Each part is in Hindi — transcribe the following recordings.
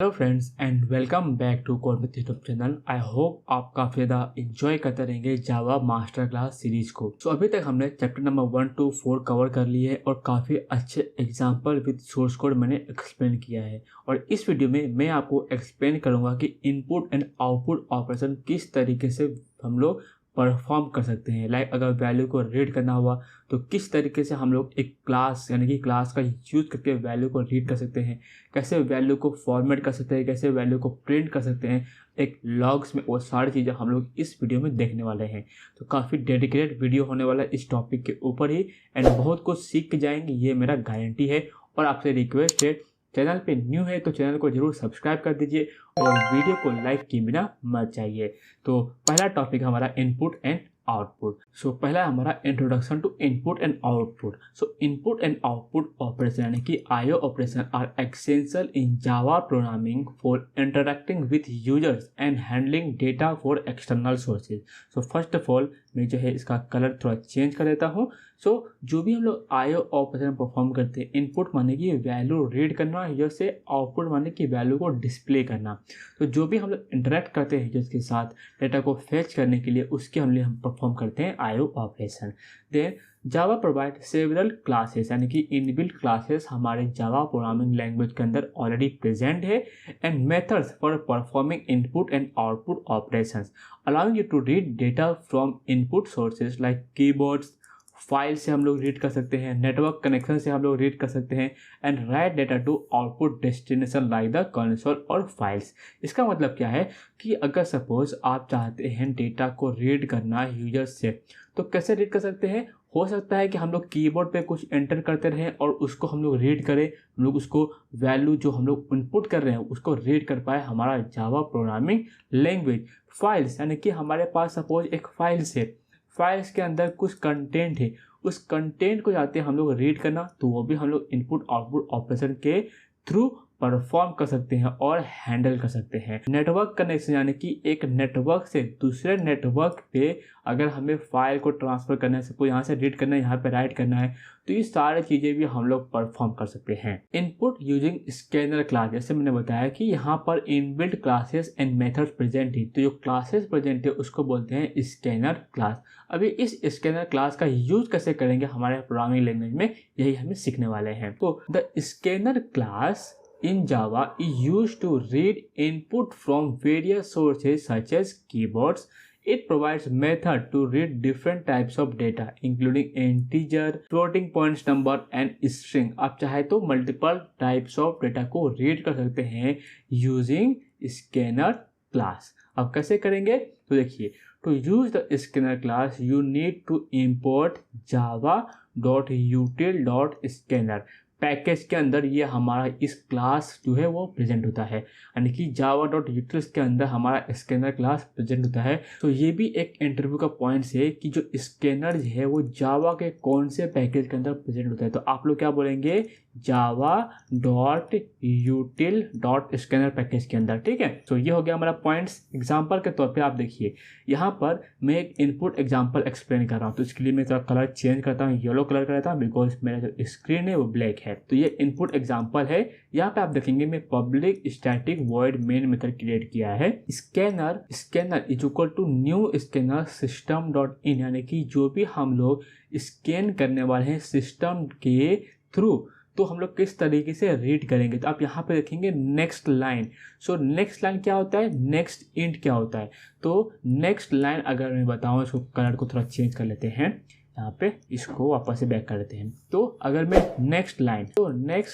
Hello friends and welcome back to code with YouTube channel. I hope आप काफ़ी ज़्यादा इंजॉय करते रहेंगे जावा मास्टर क्लास सीरीज को। अभी तक हमने चैप्टर नंबर 1 to 4 कवर कर लिए है और काफ़ी अच्छे एग्जांपल विद सोर्स कोड मैंने एक्सप्लेन किया है। और इस वीडियो में मैं आपको एक्सप्लेन करूंगा कि इनपुट एंड आउटपुट ऑपरेशन किस तरीके से हम लोग परफॉर्म कर सकते हैं। लाइक अगर वैल्यू को रीड करना हुआ तो किस तरीके से हम लोग एक क्लास यानी कि क्लास का यूज करके वैल्यू को रीड कर सकते हैं, कैसे वैल्यू को फॉर्मेट कर सकते हैं, कैसे वैल्यू को प्रिंट कर सकते हैं एक लॉग्स में। वो सारी चीज़ें हम लोग इस वीडियो में देखने वाले हैं। तो काफ़ी डेडिकेटेड वीडियो होने वाला है इस टॉपिक के ऊपर ही एंड बहुत कुछ सीख के जाएंगे, ये मेरा गारंटी है। और आपसे रिक्वेस्ट है, चैनल पे न्यू है तो चैनल को जरूर सब्सक्राइब कर दीजिए और वीडियो को लाइक किए बिना मत जाइए। तो पहला टॉपिक हमारा इनपुट एंड आउटपुट। पहला हमारा introduction to input and output. Input and output operation यानी कि IO operation are essential in Java programming for interacting with users and handling data for external sources. First of all मैं जो है इसका कलर थोड़ा चेंज कर देता हूँ। जो भी हम लोग आईओ ऑपरेशन परफॉर्म करते हैं, इनपुट माने कि वैल्यू रीड करना, यूजर से आउटपुट माने कि वैल्यू को डिस्प्ले करना। तो जो भी हम लोग इंटरेक्ट करते हैं यूजर्स के साथ डेटा को फेच करने के लिए, उसके हम परफॉर्म करते हैं आईओ ऑपरेशन। देन जावा प्रोवाइड सेवरल क्लासेस यानी कि इनबिल्ट क्लासेस हमारे जावा प्रोग्रामिंग लैंग्वेज के अंदर ऑलरेडी प्रेजेंट है and methods for performing input and output operations allowing you to read data from input sources like keyboards, file से हम लोग रीड कर सकते हैं, नेटवर्क कनेक्शन से हम लोग रीड कर सकते हैं and write data to output destination like the console और फाइल्स। इसका मतलब क्या है कि अगर सपोज आप चाहते हैं डेटा को रीड करना यूजर से, तो कैसे रीड कर सकते हैं? हो सकता है कि हम लोग कीबोर्ड पे कुछ एंटर करते रहें और उसको हम लोग रीड करें, हम लोग उसको वैल्यू जो हम लोग इनपुट कर रहे हैं उसको रीड कर पाए हमारा जावा प्रोग्रामिंग लैंग्वेज। फाइल्स यानी कि हमारे पास सपोज एक फाइल्स है, फाइल्स के अंदर कुछ कंटेंट है, उस कंटेंट को चाहते हैं हम लोग रीड करना, तो वो भी हम लोग इनपुट आउटपुट ऑपरेशन के थ्रू परफॉर्म कर सकते हैं और हैंडल कर सकते हैं। नेटवर्क कनेक्शन यानी कि एक नेटवर्क से दूसरे नेटवर्क पे अगर हमें फाइल को ट्रांसफ़र करना है, सबको यहाँ से रीड करना है, यहाँ पे राइट करना है, तो ये सारी चीज़ें भी हम लोग परफॉर्म कर सकते हैं। इनपुट यूजिंग स्कैनर क्लास, जैसे मैंने बताया कि यहाँ पर inbuilt classes and methods present है, तो जो क्लासेस प्रेजेंट है उसको बोलते हैं स्कैनर क्लास। अभी इस स्कैनर क्लास का यूज कैसे करेंगे हमारे प्रोग्रामिंग लैंग्वेज में, यही हमें सीखने वाले हैं। तो the scanner class in Java is used to read input from various sources such as keyboards. It provides method to read different types of data including integer, floating points number and string. आप चाहे तो multiple types of data को read कर सकते हैं using scanner class। अब कैसे करेंगे? तो देखिए, to use the scanner class you need to import java.util.scanner। Package के अंदर ये हमारा इस क्लास जो है वो प्रेजेंट होता है, यानी कि java.utils के अंदर हमारा स्कैनर क्लास प्रेजेंट होता है। तो ये भी एक इंटरव्यू का पॉइंट है कि जो स्कैनर है वो जावा के कौन से पैकेज के अंदर प्रेजेंट होता है। तो आप लोग क्या बोलेंगे? java.util.scanner पैकेज के अंदर। ठीक है, तो ये हो गया हमारा पॉइंट्स। एग्जाम्पल के तौर पे आप देखिए, यहाँ पर मैं एक इनपुट एग्जाम्पल एक्सप्लेन कर रहा हूँ, तो इसके लिए मैं थोड़ा कलर चेंज करता हूँ, येलो कलर कर देता हूँ बिकॉज मेरा जो स्क्रीन है वो ब्लैक है। तो ये इनपुट एग्जाम्पल है। यहाँ पे आप देखेंगे मैं public static void main method create किया है। Scanner is equal to new scanner system dot in, यानी कि जो भी हम लोग स्कैन करने वाले हैं सिस्टम के थ्रू, तो हम लोग किस तरीके से रीड करेंगे। तो आप यहाँ पे देखेंगे नेक्स्ट लाइन। नेक्स्ट लाइन क्या होता है, नेक्स्ट इंट क्या होता है। तो नेक्स्ट लाइन अगर मैं बताऊँ, इसको कलर को थोड़ा चेंज कर लेते हैं, यहाँ पे इसको वापस से बैक कर देते हैं। तो अगर मैं नेक्स्ट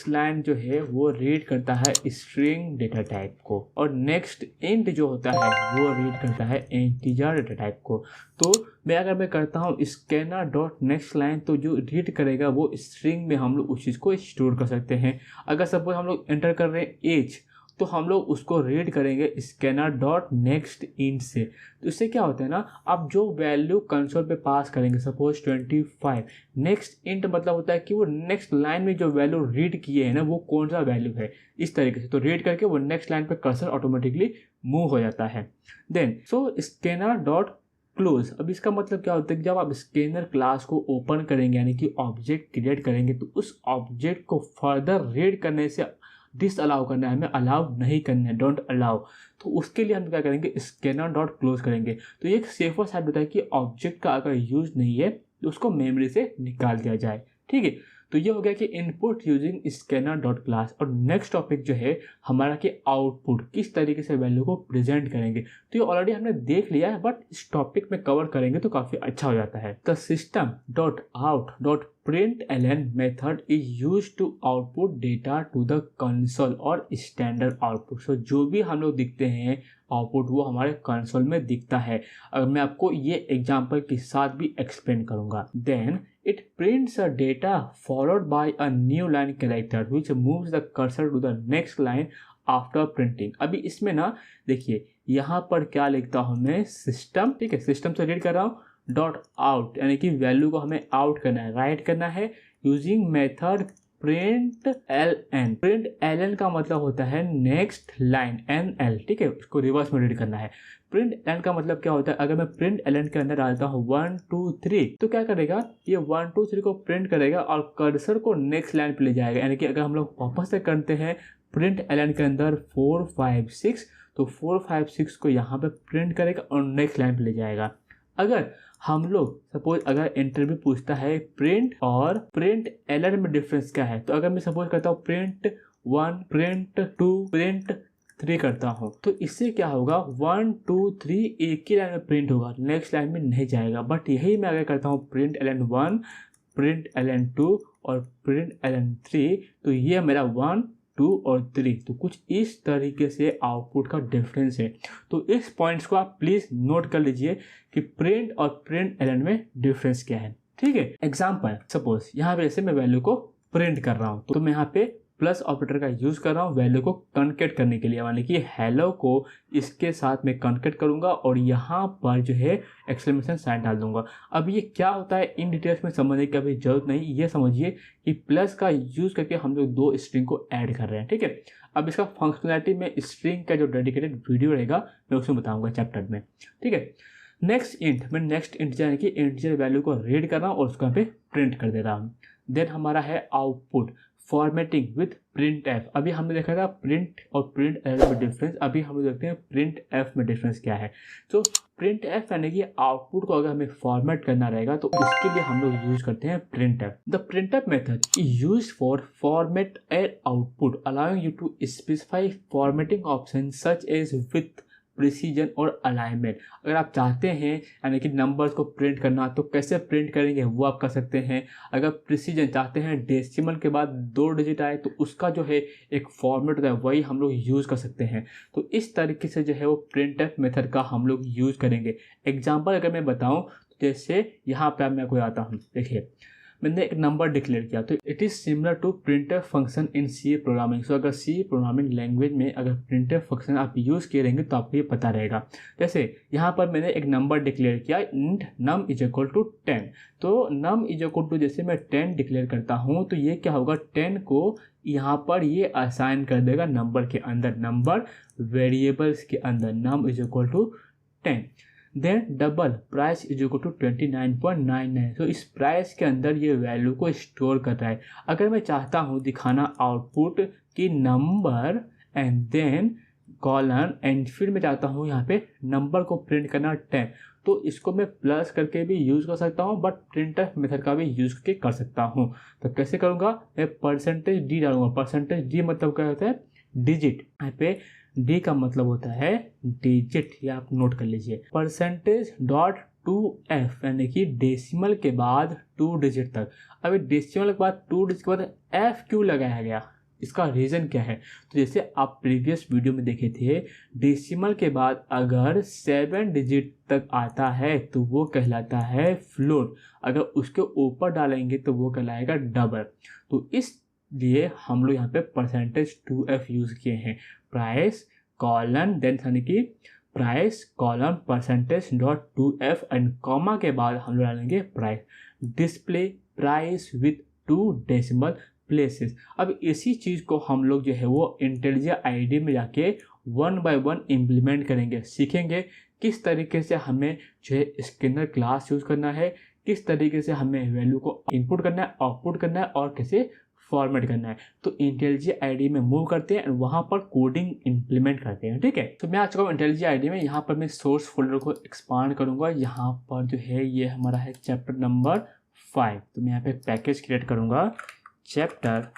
लाइन जो है वो रीड करता है स्ट्रिंग डेटा टाइप को, और नेक्स्ट इंट जो होता है वो रीड करता है इंटीजर डेटा टाइप को। तो अगर मैं करता हूँ स्कैनर डॉट नेक्स्ट लाइन, तो जो रीड करेगा वो स्ट्रिंग में हम लोग उस चीज़ को स्टोर कर सकते हैं। अगर सपोज हम लोग एंटर कर रहे हैं एज, तो हम लोग उसको रीड करेंगे स्कैनर डॉट नेक्स्ट इंट से। तो इससे क्या होता है ना, आप जो वैल्यू कंसोल पे पास करेंगे, सपोज 25, नेक्स्ट इंट मतलब होता है कि वो नेक्स्ट लाइन में जो वैल्यू रीड किए हैं ना वो कौन सा वैल्यू है, इस तरीके से। तो रीड करके वो नेक्स्ट लाइन पे कर्सर ऑटोमेटिकली मूव हो जाता है। Then scanner dot close. अब इसका मतलब क्या होता है कि जब आप स्कैनर क्लास को ओपन करेंगे यानी कि ऑब्जेक्ट क्रिएट करेंगे, तो उस ऑब्जेक्ट को फर्दर रीड करने से डिस अलाउ करना है, हमें अलाउ नहीं करना है, डोंट अलाउ। तो उसके लिए हम क्या करेंगे, स्कैनर डॉट क्लोज करेंगे। तो ये एक सेफर साइड होता है कि ऑब्जेक्ट का अगर यूज नहीं है तो उसको मेमोरी से निकाल दिया जाए। ठीक है, तो ये हो गया कि input using scanner dot class. और नेक्स्ट टॉपिक जो है हमारा कि आउटपुट किस तरीके से वैल्यू को प्रेजेंट करेंगे। तो ये ऑलरेडी हमने देख लिया है, बट इस टॉपिक में कवर करेंगे तो काफ़ी अच्छा हो जाता है। The system dot out dot println method is use to output data to the console और स्टैंडर्ड आउटपुट। सो जो भी हम लोग दिखते हैं आउटपुट वो हमारे कंसोल में दिखता है। अगर मैं आपको ये एग्जांपल के साथ भी एक्सप्लेन करूंगा। Then it prints a data followed by a new line character which moves the cursor to the next line after printing। अभी इसमें ना देखिए यहाँ पर क्या लिखता हूँ मैं, सिस्टम, ठीक है, सिस्टम से रीड कर रहा हूँ, डॉट आउट यानी कि वैल्यू को हमें आउट करना है, राइट करना है using method print L N. Print L N का मतलब होता है नेक्स्ट लाइन, एन एल, ठीक है, उसको रिवर्स में रीड करना है। प्रिंट एल का मतलब क्या होता है, अगर मैं प्रिंट एल एन के अंदर डालता हूँ 1 2 3 तो क्या करेगा, ये 1 2 3 को प्रिंट करेगा और कर्सर को नेक्स्ट लाइन पे ले जाएगा। यानी कि अगर हम लोग वापस से करते हैं प्रिंट एल एन के अंदर 4 5 6 तो 4 5 6 को यहाँ पे प्रिंट करेगा और नेक्स्ट लाइन पे ले जाएगा। अगर हम लोग सपोज अगर इंटरव्यू पूछता है प्रिंट और प्रिंट एलएन में डिफरेंस क्या है, तो अगर मैं सपोज करता हूँ प्रिंट 1 प्रिंट 2 प्रिंट 3 करता हूँ तो इससे क्या होगा, 1 2 3 एक ही लाइन में प्रिंट होगा, नेक्स्ट लाइन में नहीं जाएगा। बट यही मैं अगर करता हूँ प्रिंट एलएन 1 प्रिंट एलएन 2 और प्रिंट एलएन 3 तो ये मेरा 1 2 और 3, तो कुछ इस तरीके से आउटपुट का डिफरेंस है। तो इस पॉइंट्स को आप प्लीज नोट कर लीजिए कि प्रिंट और प्रिंट एलएन में डिफरेंस क्या है। ठीक है, एग्जांपल सपोज यहाँ पे जैसे मैं वैल्यू को प्रिंट कर रहा हूँ तो मैं यहाँ पे प्लस ऑपरेटर का यूज कर रहा हूँ वैल्यू को कॉन्केट करने के लिए, यानी कि हेलो को इसके साथ मैं कॉन्केट करूंगा और यहाँ पर जो है एक्सक्लेमेशन साइन डाल दूंगा। अब ये क्या होता है इन डिटेल्स में समझने की अभी जरूरत नहीं, ये समझिए कि प्लस का यूज करके हम लोग दो स्ट्रिंग को ऐड कर रहे हैं। ठीक है, अब इसका फंक्शनैलिटी में स्ट्रिंग का जो डेडिकेटेड वीडियो रहेगा मैं उसमें बताऊंगा चैप्टर में। ठीक है, नेक्स्ट इंट, मैं नेक्स्ट इंटीजर यानी कि इंटीजर वैल्यू को रीड कर रहा हूँ और उसको यहाँ पे प्रिंट कर दे रहा हूँ। देन हमारा है output formatting with print F. अभी हमने देखा था प्रिंट और प्रिंट एफ में डिफरेंस, अभी हम लोग देखते हैं प्रिंट एफ में डिफरेंस क्या है। तो प्रिंट एफ यानी कि आउटपुट को अगर हमें फॉर्मेट करना रहेगा तो इसके लिए हम लोग यूज करते हैं print F. The print F method is use for formatted output allowing you to specify formatting option such as with precision और अलाइनमेंट। अगर आप चाहते हैं यानी कि नंबर्स को प्रिंट करना तो कैसे प्रिंट करेंगे वो आप कर सकते हैं। अगर प्रिसीजन चाहते हैं डेसिमल के बाद 2 डिजिट आए तो उसका जो है एक फॉर्मेट होता है वही हम लोग यूज़ कर सकते हैं। तो इस तरीके से जो है वो प्रिंट एफ मेथड का हम लोग यूज़ करेंगे। एग्जाम्पल अगर मैं बताऊँ तो जैसे यहाँ पर मैं कोई आता हूँ, देखिए मैंने एक नंबर डिक्लेयर किया तो it is similar to printf function in C programming. So अगर सी प्रोग्रामिंग लैंग्वेज में अगर प्रिंटफ फंक्शन आप यूज़ किए रहेंगे तो आपको ये पता रहेगा। जैसे यहाँ पर मैंने एक नंबर डिक्लेयर किया int num is equal to 10, तो नम इज इक्वल टू जैसे मैं 10 डिक्लेयर करता हूँ तो ये क्या होगा, 10 को यहाँ पर ये असाइन कर देगा नंबर के अंदर, नंबर वेरिएबल्स के अंदर, num is equal to 10। Then double price is equal to 29.99। तो इस प्राइस के अंदर ये वैल्यू को स्टोर कर रहा है। अगर मैं चाहता हूँ दिखाना आउटपुट की number and then colon and फिर मैं चाहता हूँ यहाँ पे नंबर को प्रिंट करना 10, तो इसको मैं प्लस करके भी यूज़ कर सकता हूँ बट प्रिंटफ मेथड का भी यूज़ करके कर सकता हूँ। तो कैसे करूँगा, मैं परसेंटेज डी डालूंगा। परसेंटेज डी मतलब क्या होता है, डिजिट। यहाँ पे डी का मतलब होता है डिजिट, ये आप नोट कर लीजिए। परसेंटेज डॉट 2f यानी कि डेसिमल के बाद 2 डिजिट तक। अभी डेसिमल के बाद 2 डिजिट के बाद f क्यों लगाया गया, इसका रीज़न क्या है। तो जैसे आप प्रीवियस वीडियो में देखे थे डेसिमल के बाद अगर 7 डिजिट तक आता है तो वो कहलाता है फ्लोट, अगर उसके ऊपर डालेंगे तो वो कहलाएगा डबल। तो इसलिए हम लोग यहाँ पे परसेंटेज 2f यूज़ किए हैं। प्राइस कॉलन देन यानी कि price colon percentage dot 2f and comma के बाद हम लोग डालेंगे price. Display price with 2 decimal places. अब इसी चीज़ को हम लोग जो है वो इंटेलिजेंट आईडी में जाके 1 बाय 1 इम्प्लीमेंट करेंगे, सीखेंगे किस तरीके से हमें जो है स्कैनर क्लास यूज़ करना है, किस तरीके से हमें वैल्यू को इनपुट करना है, आउटपुट करना है और कैसे फॉर्मेट करना है। तो IntelliJ IDE में मूव करते हैं और वहाँ पर कोडिंग इम्प्लीमेंट करते हैं। ठीक है, तो मैं आ चुका हूँ IntelliJ IDE में। यहाँ पर मैं सोर्स फोल्डर को एक्सपांड करूँगा। यहाँ पर जो है ये हमारा है चैप्टर नंबर 5। तो मैं यहाँ पे पैकेज क्रिएट करूँगा चैप्टर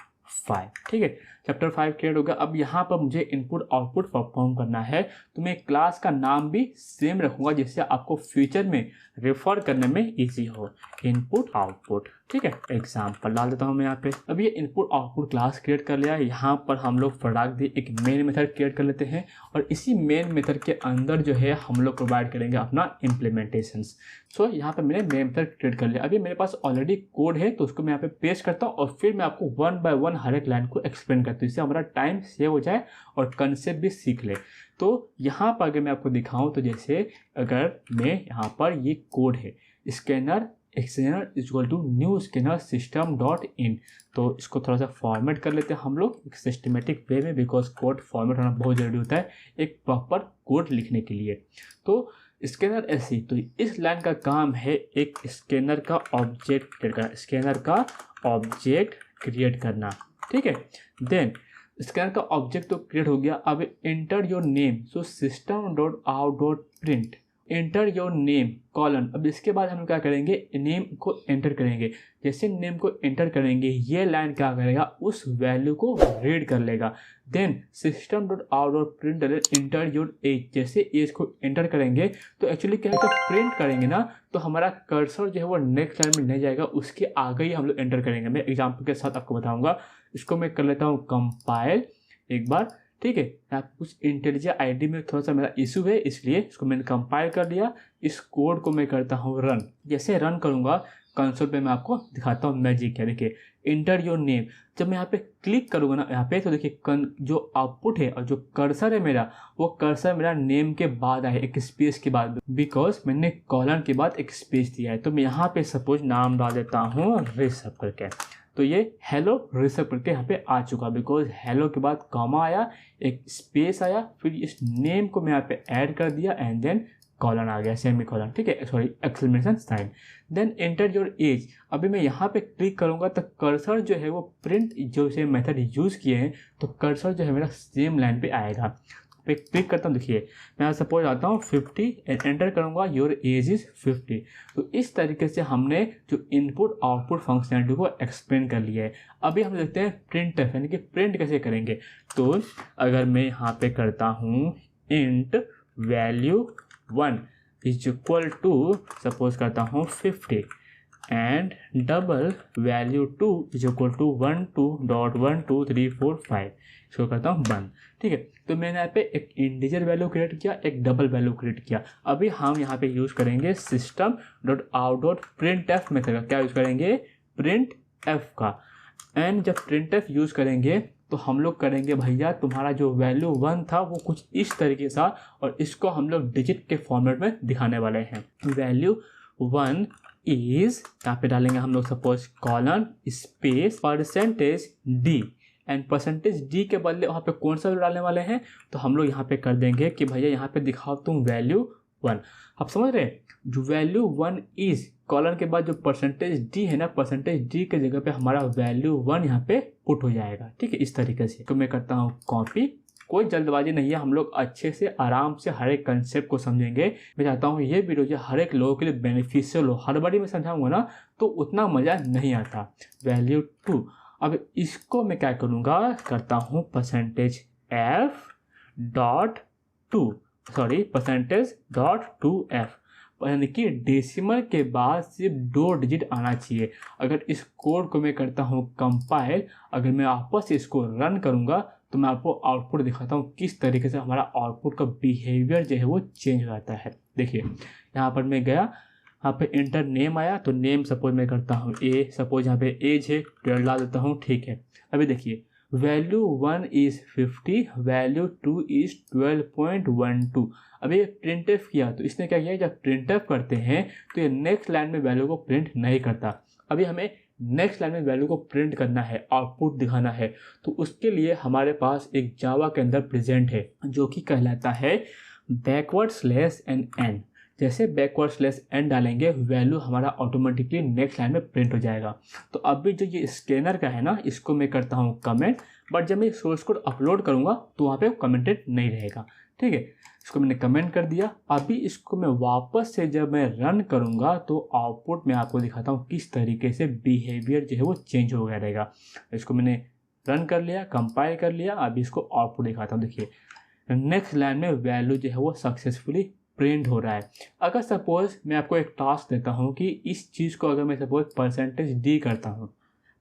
5। ठीक है, चैप्टर 5 क्रिएट हो गया। अब यहाँ पर मुझे इनपुट आउटपुट परफॉर्म करना है। तो मैं क्लास का नाम भी सेम रखूँगा जिससे आपको फ्यूचर में रेफर करने में इजी हो। इनपुट आउटपुट, ठीक है, एग्जाम्पल डाल देता हूँ मैं यहाँ पे। अब ये इनपुट आउटपुट क्लास क्रिएट कर लिया। यहाँ पर हम लोग प्रोडक्ट दी एक मेन मेथड क्रिएट कर लेते हैं और इसी मेन मेथड के अंदर जो है हम लोग प्रोवाइड करेंगे अपना इम्प्लीमेंटेशंस। सो यहाँ पे मैंने मेन मेथड क्रिएट कर लिया। अभी मेरे पास ऑलरेडी कोड है तो उसको मैं यहाँ पे पेस्ट करता हूँ और फिर मैं आपको वन बाय वन हर एक लाइन को एक्सप्लेन करता हूँ, इससे हमारा टाइम सेव हो जाए और कंसेप्ट भी सीख ले। तो यहाँ पर अगर मैं आपको दिखाऊँ तो जैसे अगर मैं यहाँ पर ये कोड है scanner equal to new scanner system dot in, तो इसको थोड़ा सा फॉर्मेट कर लेते हैं हम लोग एक सिस्टमेटिक वे में, बिकॉज कोड फॉर्मेट होना बहुत ज़रूरी होता है एक प्रॉपर कोड लिखने के लिए। तो स्कैनर ऐसी, तो इस लाइन का काम है एक स्कैनर का ऑब्जेक्ट क्रिएट करना, स्कैनर का ऑब्जेक्ट क्रिएट करना। ठीक है, देन स्कैनर का ऑब्जेक्ट तो क्रिएट हो गया। अब enter your name, so system dot out dot print enter your name colon. अब इसके बाद हम क्या करेंगे, नेम को एंटर करेंगे। जैसे नेम को एंटर करेंगे ये लाइन क्या करेगा, उस वैल्यू को रीड कर लेगा। Then system dot out dot print enter your age, जैसे एज को एंटर करेंगे तो एक्चुअली क्या है, जब प्रिंट करेंगे ना तो हमारा कर्सर जो है वो नेक्स्ट लाइन में नहीं जाएगा, उसके आगे ही हम लोग एंटर करेंगे। मैं एग्जाम्पल के साथ आपको बताऊँगा। इसको मैं कर लेता हूँ कंपाइल एक बार। ठीक है, यहाँ कुछ IntelliJ IDE में थोड़ा सा मेरा इशू है इसलिए इसको मैंने कंपाइल कर लिया। इस कोड को मैं करता हूँ रन। जैसे रन करूँगा कंसोल पे मैं आपको दिखाता हूँ मैजिक क्या। देखिए इंटर योर नेम, जब मैं यहाँ पे क्लिक करूँगा ना यहाँ पे तो देखिए जो आउटपुट है और जो कर्सर है मेरा, वो कर्सर मेरा नेम के बाद आया एक स्पेस के बाद, बिकॉज मैंने कॉलन के बाद एक स्पेस दिया है। तो मैं यहाँ पे सपोज नाम डाल देता हूँ ऋषभ करके, तो ये हेलो ऋषभ करके यहाँ पे आ चुका, बिकॉज हेलो के बाद कॉमा आया, एक स्पेस आया, फिर इस नेम को मैं यहाँ पे ऐड कर दिया एंड देन कॉलन आ गया, सेमी कॉलन। ठीक है, sorry exclamation sign. Then enter your age. अभी मैं यहाँ पे क्लिक करूँगा तो कर्सर जो है वो प्रिंट जो से मेथड यूज़ किए हैं तो कर्सर जो है मेरा सेम लाइन पे आएगा। पे क्लिक करता हूँ, देखिए मैं सपोज आता हूँ 50 एंटर करूँगा योर एज इज़ 50। तो इस तरीके से हमने जो इनपुट आउटपुट फंक्शनलिटी को एक्सप्लेन कर लिया है। अभी हम देखते हैं प्रिंट एफ, यानी कि प्रिंट कैसे करेंगे। तो अगर मैं यहाँ पे करता हूँ int value 1 is equal to suppose करता हूँ 50 and double value 2 is equal to 1 2.1 2 3 4 5, इसको करता हूँ बंद। ठीक है, तो मैंने यहाँ पे एक इंटीजर वैल्यू क्रिएट किया, एक डबल वैल्यू क्रिएट किया। अभी हम यहाँ पे यूज़ करेंगे system dot out dot print F method का। क्या यूज़ करेंगे, प्रिंट एफ का। एंड जब प्रिंट एफ यूज़ करेंगे तो हम लोग करेंगे भैया तुम्हारा जो वैल्यू 1 था वो कुछ इस तरीके से, और इसको हम लोग डिजिट के फॉर्मेट में दिखाने वाले हैं। वैल्यू 1 इज यहाँ पे डालेंगे हम लोग suppose colon space percentage D, and percentage D के बदले वहाँ पे कौन सा डालने वाले हैं, तो हम लोग यहाँ पे कर देंगे कि भैया यहाँ पे दिखाओ तुम वैल्यू 1। आप समझ रहे हैं, जो वैल्यू 1 इज कॉलन के बाद जो परसेंटेज डी है ना, परसेंटेज डी के जगह पे हमारा वैल्यू 1 यहाँ पे पुट हो जाएगा। ठीक है, इस तरीके से। तो मैं करता हूँ कॉपी, कोई जल्दबाजी नहीं है, हम लोग अच्छे से आराम से हर एक कंसेप्ट को समझेंगे। मैं चाहता हूँ ये वीडियो जो हर एक लोगों के लिए बेनिफिशियल हो। हर बारी मैं समझाऊंगा ना तो उतना मज़ा नहीं आता। वैल्यू 2, अब इसको मैं क्या करूँगा, करता हूँ percentage F dot 2, sorry percentage dot 2f, यानी कि डेसिमल के बाद सिर्फ 2 डिजिट आना चाहिए। अगर इस कोड को मैं करता हूँ कंपाइल, अगर मैं वापस इसको रन करूँगा तो मैं आपको आउटपुट दिखाता हूँ किस तरीके से हमारा आउटपुट का बिहेवियर जो है वो चेंज हो जाता है। देखिए यहाँ पर मैं गया, यहाँ पे इंटर नेम आया, तो नेम सपोज मैं करता हूँ ए, सपोज यहाँ पे एज है 12 डाल देता हूँ। ठीक है, अभी देखिए वैल्यू 1 इज़ 50, वैल्यू 2 इज़ 12.12। अभी ये प्रिंट एफ किया तो इसने क्या किया, जब प्रिंट एफ करते हैं तो ये नेक्स्ट लाइन में वैल्यू को प्रिंट नहीं करता। अभी हमें नेक्स्ट लाइन में वैल्यू को प्रिंट करना है, आउटपुट दिखाना है, तो उसके लिए हमारे पास एक जावा के अंदर प्रेजेंट है जो कि कहलाता है बैकवर्ड स्लैश एन एन। जैसे बैकवर्ड स्लैश एन डालेंगे वैल्यू हमारा ऑटोमेटिकली नेक्स्ट लाइन में प्रिंट हो जाएगा। तो अभी जो ये स्कैनर का है ना, इसको मैं करता हूँ कमेंट, बट जब मैं सोर्स कोड अपलोड करूँगा तो वहाँ पे कमेंटेड नहीं रहेगा। ठीक है, इसको मैंने कमेंट कर दिया। अभी इसको मैं वापस से जब मैं रन करूँगा तो आउटपुट में आपको दिखाता हूँ किस तरीके से बिहेवियर जो है वो चेंज हो गया रहेगा। इसको मैंने रन कर लिया, कंपाइल कर लिया, अभी इसको आउटपुट दिखाता हूँ। देखिए नेक्स्ट लाइन में वैल्यू जो है वो सक्सेसफुली प्रिंट हो रहा है। अगर सपोज मैं आपको एक टास्क देता हूँ कि इस चीज़ को अगर मैं सपोज %d करता हूँ,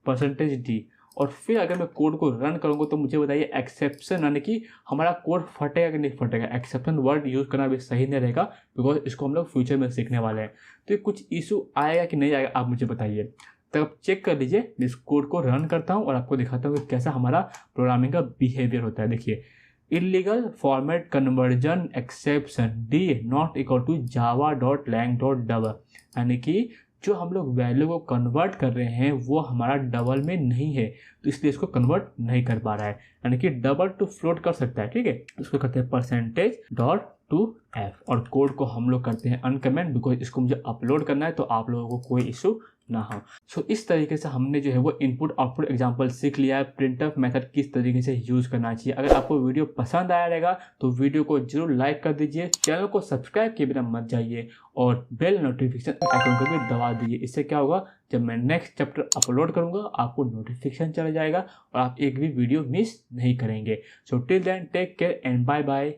%d, और फिर अगर मैं कोड को रन करूँगा तो मुझे बताइए एक्सेप्शन, यानी कि हमारा कोड फटेगा कि नहीं फटेगा। एक्सेप्शन वर्ड यूज़ करना भी सही नहीं रहेगा, बिकॉज इसको हम लोग फ्यूचर में सीखने वाले हैं। तो ये कुछ इशू आएगा कि नहीं आएगा आप मुझे बताइए। तब आप चेक कर लीजिए। मैं इस कोड को रन करता हूँ और आपको दिखाता हूँ कि कैसा हमारा प्रोग्रामिंग का बिहेवियर होता है। देखिए illegal format conversion exception D not equal to java.lang.double, यानी कि जो हम लोग वैल्यू को कन्वर्ट कर रहे हैं वो हमारा डबल में नहीं है, तो इसलिए इसको कन्वर्ट नहीं कर पा रहा है। यानी कि डबल टू फ्लोट कर सकता है। ठीक है, इसको करते हैं %.2f और कोड को हम लोग करते हैं अनकमेंट, बिकॉज इसको मुझे अपलोड करना है तो आप लोगों को कोई इशू ना हो। सो इस तरीके से हमने जो है वो इनपुट आउटपुट एग्जांपल सीख लिया है। प्रिंटफ मेथड किस तरीके से यूज़ करना चाहिए। अगर आपको वीडियो पसंद आया रहेगा तो वीडियो को जरूर लाइक कर दीजिए, चैनल को सब्सक्राइब किए बिना मत जाइए और बेल नोटिफिकेशन आइकन को भी दबा दीजिए। इससे क्या होगा, जब मैं नेक्स्ट चैप्टर अपलोड करूँगा आपको नोटिफिकेशन चला जाएगा और आप एक भी वीडियो मिस नहीं करेंगे। So till then take care and bye bye.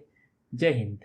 जय हिंद।